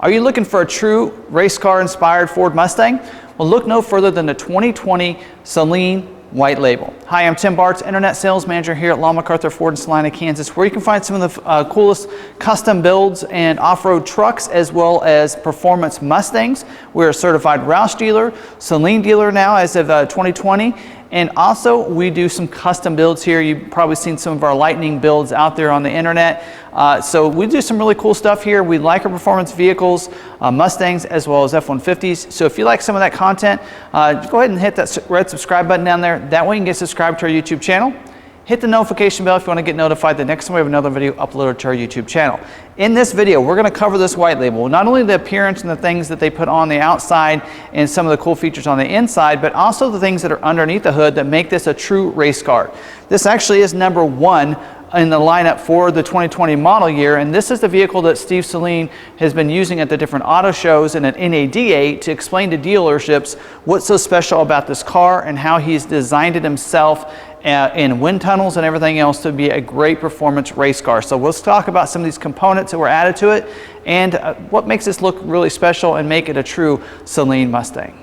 Are you looking for a true race car inspired Ford Mustang? Well, look no further than the 2020 Saleen White Label. Hi, I'm Tim Bartz, Internet Sales Manager here at McArthur Ford in Salina, Kansas, where you can find some of the coolest custom builds and off-road trucks as well as performance Mustangs. We're a certified Roush dealer, Saleen dealer now as of 2020. And also we do some custom builds here. You've probably seen some of our lightning builds out there on the internet. So we do some really cool stuff here. We like our performance vehicles, Mustangs as well as F-150s. So if you like some of that content, go ahead and hit that red subscribe button down there. That way you can get subscribed to our YouTube channel. Hit the notification bell if you want to get notified the next time we have another video uploaded to our YouTube channel. In this video, we're going to cover this white label, not only the appearance and the things that they put on the outside and some of the cool features on the inside, but also the things that are underneath the hood that make this a true race car. This actually is #1 in the lineup for the 2020 model year, and this is the vehicle that Steve Saleen has been using at the different auto shows and at NADA to explain to dealerships what's so special about this car and how he's designed it himself in wind tunnels and everything else to be a great performance race car. So let's talk about some of these components that were added to it and what makes this look really special and make it a true Saleen Mustang.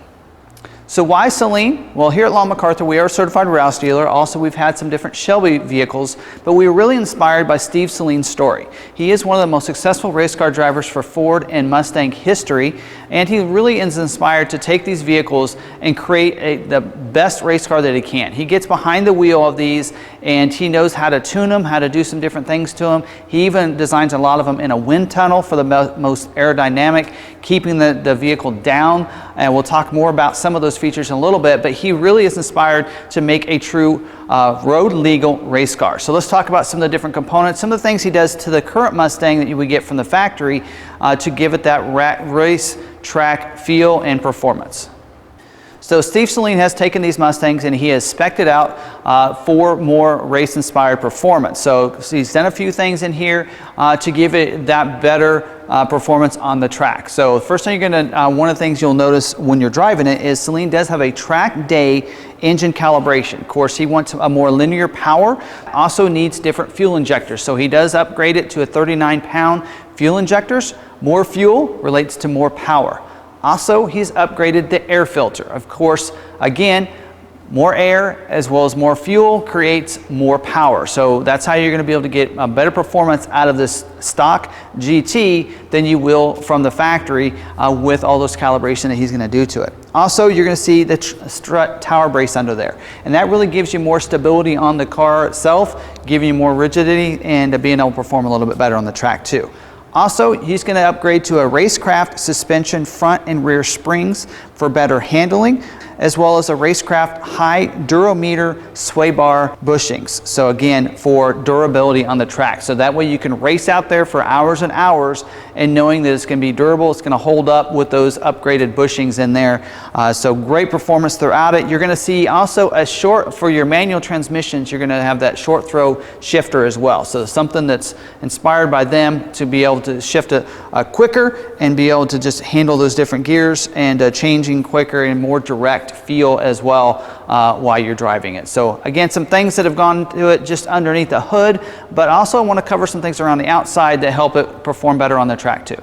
So why Saleen? Well, here at McArthur, we are a certified Roush dealer. Also, we've had some different Shelby vehicles, but we were really inspired by Steve Saleen's story. He is one of the most successful race car drivers for Ford and Mustang history, and he really is inspired to take these vehicles and create the best race car that he can. He gets behind the wheel of these, and he knows how to tune them, how to do some different things to them. He even designs a lot of them in a wind tunnel for the most aerodynamic, keeping the vehicle down, and we'll talk more about some of those features in a little bit, but he really is inspired to make a true road legal race car. So let's talk about some of the different components, some of the things he does to the current Mustang that you would get from the factory to give it that race track feel and performance. So Steve Saleen has taken these Mustangs and he has spec'd it out for more race-inspired performance. So he's done a few things in here to give it that better performance on the track. So the first thing you're gonna, one of the things you'll notice when you're driving it is Saleen does have a track day engine calibration. Of course, he wants a more linear power, also needs different fuel injectors. So he does upgrade it to a 39-pound fuel injectors. More fuel relates to more power. Also, he's upgraded the air filter. Of course, again, more air as well as more fuel creates more power. So that's how you're going to be able to get a better performance out of this stock GT than you will from the factory with all those calibration that he's going to do to it. Also, you're going to see the strut tower brace under there. And that really gives you more stability on the car itself, giving you more rigidity and being able to perform a little bit better on the track too. Also, he's going to upgrade to a Racecraft suspension front and rear springs for better handling, as well as a Racecraft high durometer sway bar bushings. So again, for durability on the track. So that way you can race out there for hours and hours and knowing that it's going to be durable, it's going to hold up with those upgraded bushings in there. So great performance throughout it. You're going to see also a short, for your manual transmissions, you're going to have that short throw shifter as well. So something that's inspired by them to be able to shift it quicker and be able to just handle those different gears and changing quicker and more direct feel as well while you're driving it. So again, some things that have gone to it just underneath the hood, but also I want to cover some things around the outside that help it perform better on the track too.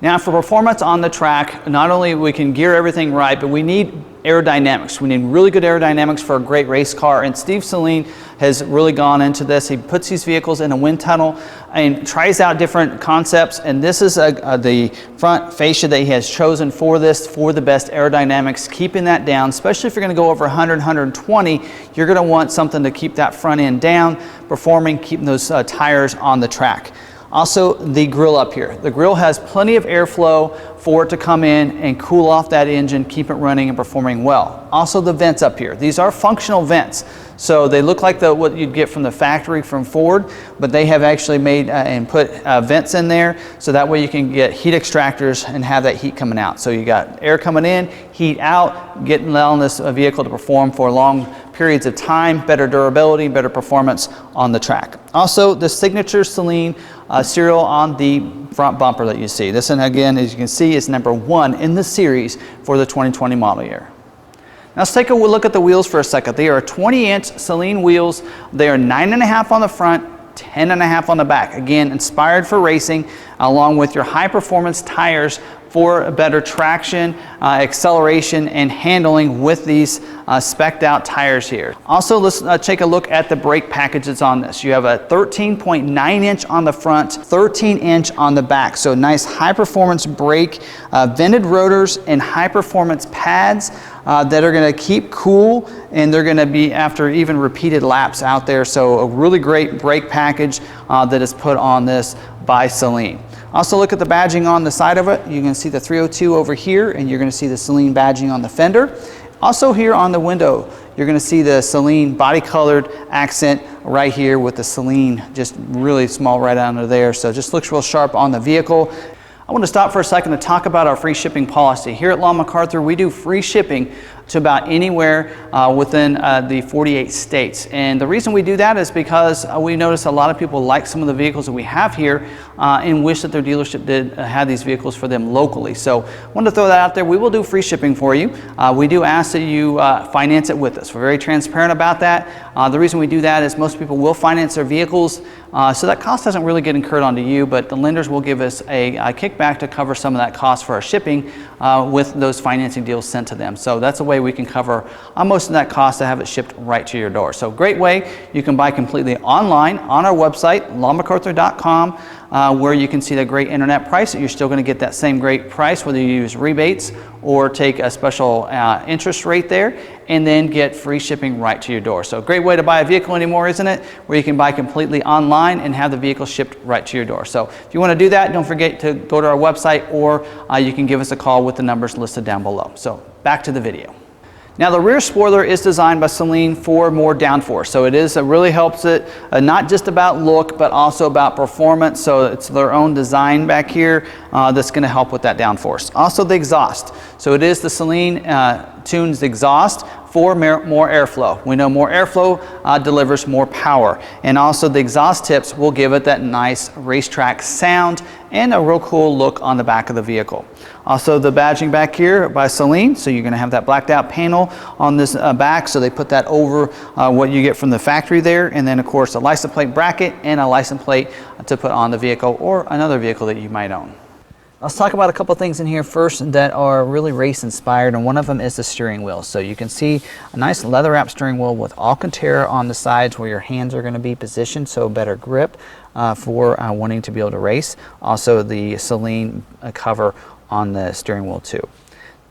Now for performance on the track, not only we can gear everything right, but we need aerodynamics. We need really good aerodynamics for a great race car, and Steve Saleen has really gone into this. He puts these vehicles in a wind tunnel and tries out different concepts, and this is the front fascia that he has chosen for this, for the best aerodynamics, keeping that down, especially if you're going to go over 100, 120, you're going to want something to keep that front end down, performing, keeping those tires on the track. Also, the grill up here. The grill has plenty of airflow for it to come in and cool off that engine, keep it running and performing well. Also, the vents up here. These are functional vents. So they look like what you'd get from the factory from Ford, but they have actually made and put vents in there, so that way you can get heat extractors and have that heat coming out. So you got air coming in, heat out, getting allowing this vehicle to perform for long periods of time, better durability, better performance on the track. Also, the signature Saleen serial on the front bumper that you see. This one, again, as you can see, is #1 in the series for the 2020 model year. Now let's take a look at the wheels for a second. They are 20-inch Saleen wheels. They are 9.5 on the front, 10.5 on the back. Again, inspired for racing, along with your high performance tires for better traction, acceleration, and handling with these spec'd out tires here. Also, let's take a look at the brake packages on this. You have a 13.9 inch on the front, 13 inch on the back. So nice high performance brake, vented rotors, and high performance pads that are gonna keep cool, and they're gonna be after even repeated laps out there. So a really great brake package that is put on this by Saleen. Also look at the badging on the side of it. You can see the 302 over here, and you're going to see the Saleen badging on the fender. Also here on the window, you're going to see the Saleen body colored accent right here with the Saleen just really small right under there. So it just looks real sharp on the vehicle. I want to stop for a second to talk about our free shipping policy. Here at McArthur, we do free shipping to about anywhere within the 48 states. And the reason we do that is because we notice a lot of people like some of the vehicles that we have here and wish that their dealership did have these vehicles for them locally. So I wanted to throw that out there. We will do free shipping for you. We do ask that you finance it with us. We're very transparent about that. The reason we do that is most people will finance their vehicles, so that cost doesn't really get incurred onto you, but the lenders will give us a kickback to cover some of that cost for our shipping with those financing deals sent to them. So that's a way we can cover most of that cost to have it shipped right to your door. So great way. You can buy completely online on our website, McArthur.com, where you can see the great internet price. You're still going to get that same great price whether you use rebates or take a special interest rate there, and then get free shipping right to your door. So a great way to buy a vehicle anymore, isn't it? Where you can buy completely online and have the vehicle shipped right to your door. So if you want to do that, don't forget to go to our website, or you can give us a call with the numbers listed down below. So back to the video. Now the rear spoiler is designed by Saleen for more downforce. So it really helps it, not just about look, but also about performance. So it's their own design back here that's gonna help with that downforce. Also the exhaust. So it is the Saleen tunes exhaust for more airflow. We know more airflow delivers more power. And also the exhaust tips will give it that nice racetrack sound and a real cool look on the back of the vehicle. Also the badging back here by Saleen, so you're going to have that blacked out panel on this back, so they put that over what you get from the factory there, and then of course a license plate bracket and a license plate to put on the vehicle or another vehicle that you might own. Let's talk about a couple things in here first that are really race inspired, and one of them is the steering wheel. So you can see a nice leather wrap steering wheel with Alcantara on the sides where your hands are going to be positioned, so better grip for wanting to be able to race. Also the Saleen cover on the steering wheel too.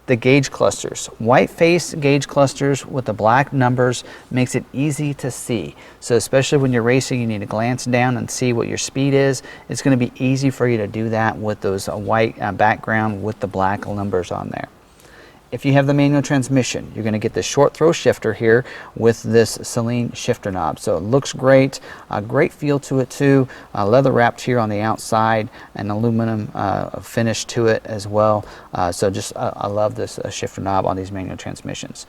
The gauge clusters, white face gauge clusters with the black numbers makes it easy to see. So especially when you're racing, you need to glance down and see what your speed is. It's going to be easy for you to do that with those white background with the black numbers on there. If you have the manual transmission, you're going to get the short throw shifter here with this Saleen shifter knob. So it looks great, a great feel to it too. Leather wrapped here on the outside, and aluminum finish to it as well. So just I love this shifter knob on these manual transmissions.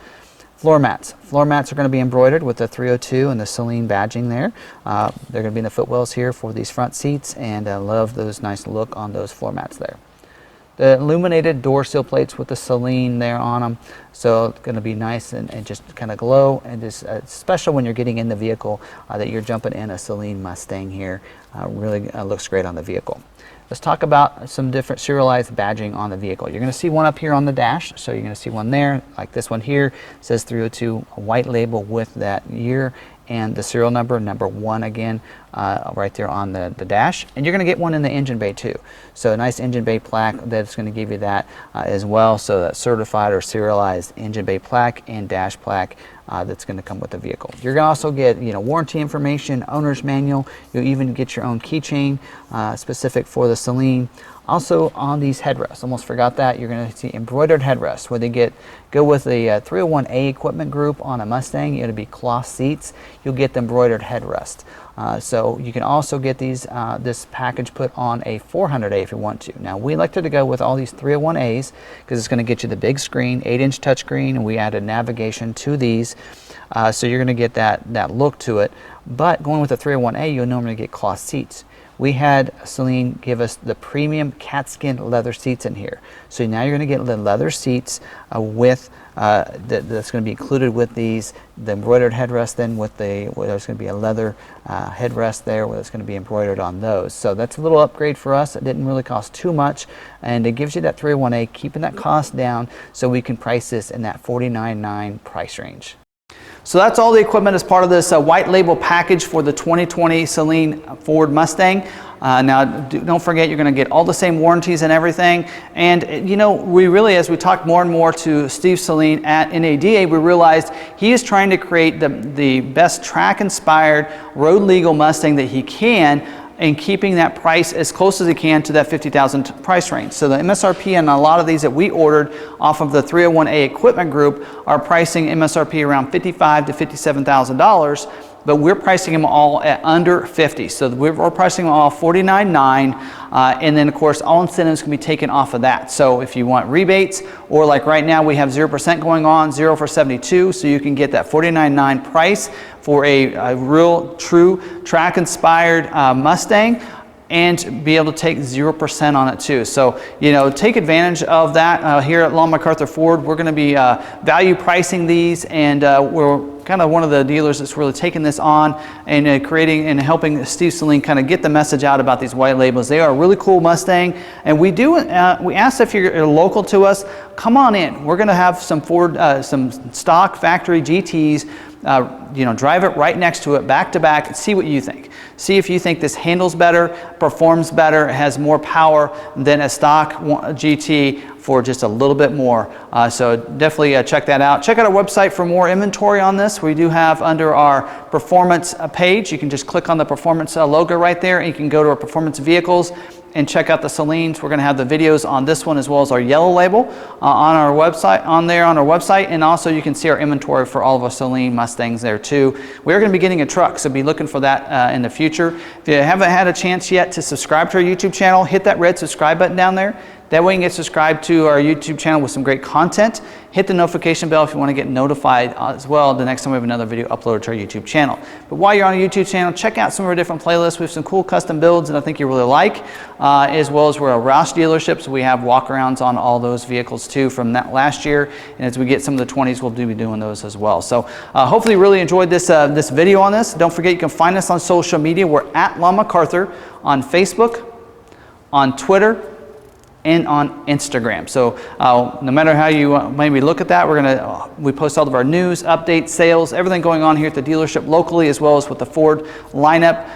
Floor mats. Floor mats are going to be embroidered with the 302 and the Saleen badging there. They're going to be in the footwells here for these front seats, and I love those nice look on those floor mats there. The illuminated door sill plates with the Saleen there on them, so it's going to be nice and just kind of glow, and just special when you're getting in the vehicle that you're jumping in a Saleen Mustang here. Really looks great on the vehicle. Let's talk about some different serialized badging on the vehicle. You're going to see one up here on the dash, so you're going to see one there, like this one here. It says 302, a white label with that year and the serial number, number 1 again, right there on the dash. And you're going to get one in the engine bay too. So a nice engine bay plaque that's going to give you that as well. So that certified or serialized engine bay plaque and dash plaque that's going to come with the vehicle. You're going to also get, warranty information, owner's manual. You'll even get your own keychain specific for the Saleen. Also on these headrests, almost forgot that, you're going to see embroidered headrests where they go with the 301A equipment group on a Mustang. It'll be cloth seats. You'll get the embroidered headrest. So you can also get these this package put on a 400A if you want to. Now we elected to go with all these 301As because it's going to get you the big screen, 8-inch touchscreen, and we added navigation to these. So you're going to get that look to it. But going with the 301A, you'll normally get cloth seats. We had Saleen give us the premium cat skin leather seats in here. So now you're going to get the leather seats with that's going to be included with these. The embroidered headrest then with there's going to be a leather headrest there where it's going to be embroidered on those. So that's a little upgrade for us. It didn't really cost too much, and it gives you that 301A, keeping that cost down so we can price this in that $49,900 price range. So that's all the equipment as part of this white label package for the 2020 Saleen Ford Mustang. Now, don't forget, you're going to get all the same warranties and everything. And, you know, we really, as we talk more and more to Steve Saleen at NADA, we realized he is trying to create the best track-inspired, road-legal Mustang that he can, and keeping that price as close as he can to that $50,000 price range. So the MSRP on a lot of these that we ordered off of the 301A equipment group are pricing MSRP around $55,000 to $57,000, but we're pricing them all at under $50,000. So we're pricing them all $49,900, and then of course all incentives can be taken off of that. So if you want rebates, or like right now we have 0% going on, 0 for 72, so you can get that $49,900 price for a real true track-inspired Mustang, and be able to take 0% on it too. So, you know, take advantage of that. Here at McArthur Ford, we're going to be value pricing these, and we're kind of one of the dealers that's really taking this on and creating and helping Steve Saleen kind of get the message out about these white labels. They are a really cool Mustang, and we asked if you're local to us, come on in. We're going to have some Ford, some stock factory GTs. You know, drive it right next to it, back to back, and see what you think. See if you think this handles better, performs better, has more power than a stock GT for just a little bit more. So definitely check that out. Check out our website for more inventory on this. We do have under our performance page, you can just click on the performance logo right there, and you can go to our performance vehicles and check out the Saleens. We're going to have the videos on this one as well as our yellow label on our website, on our website, and also you can see our inventory for all of our Saleen Mustangs there too. We're going to be getting a truck, so be looking for that in the future. If you haven't had a chance yet to subscribe to our YouTube channel, hit that red subscribe button down there. That way you can get subscribed to our YouTube channel with some great content. Hit the notification bell if you want to get notified as well the next time we have another video uploaded to our YouTube channel. But while you're on our YouTube channel, check out some of our different playlists. We have some cool custom builds that I think you really like, as well as we're a Roush dealership, so we have walkarounds on all those vehicles too from that last year. And as we get some of the 20s, we'll be doing those as well. So hopefully you really enjoyed this, this video on this. Don't forget you can find us on social media. We're at McArthur on Facebook, on Twitter, and on Instagram. So no matter how you maybe look at that, we post all of our news, updates, sales, everything going on here at the dealership locally, as well as with the Ford lineup.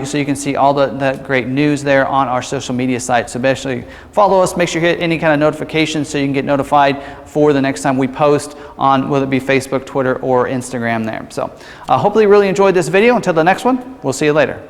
So you can see all the great news there on our social media sites. So basically follow us, make sure you hit any kind of notifications so you can get notified for the next time we post on whether it be Facebook, Twitter, or Instagram there. So hopefully you really enjoyed this video. Until the next one, we'll see you later.